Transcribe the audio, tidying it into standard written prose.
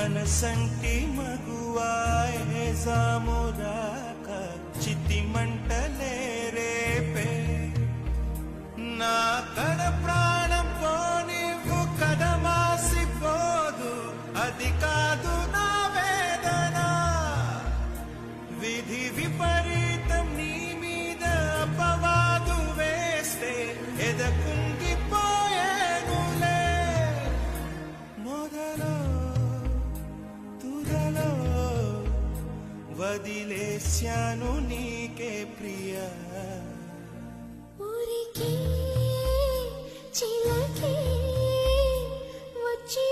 మనసంటి మగువాయే జామురాక చితి మంటలే రేపే నా కడ ప్రాణం పోనివ్వు కదమాసిపోదు అది కాదు నా వేదన విధి విపరీతం నీ మీద అపవాదు వేస్తే ఎదకుంగిపోయేనులే మొదలో తుదలో వదిలేశాను నీకే ప్రియా చిలకే వచ్చి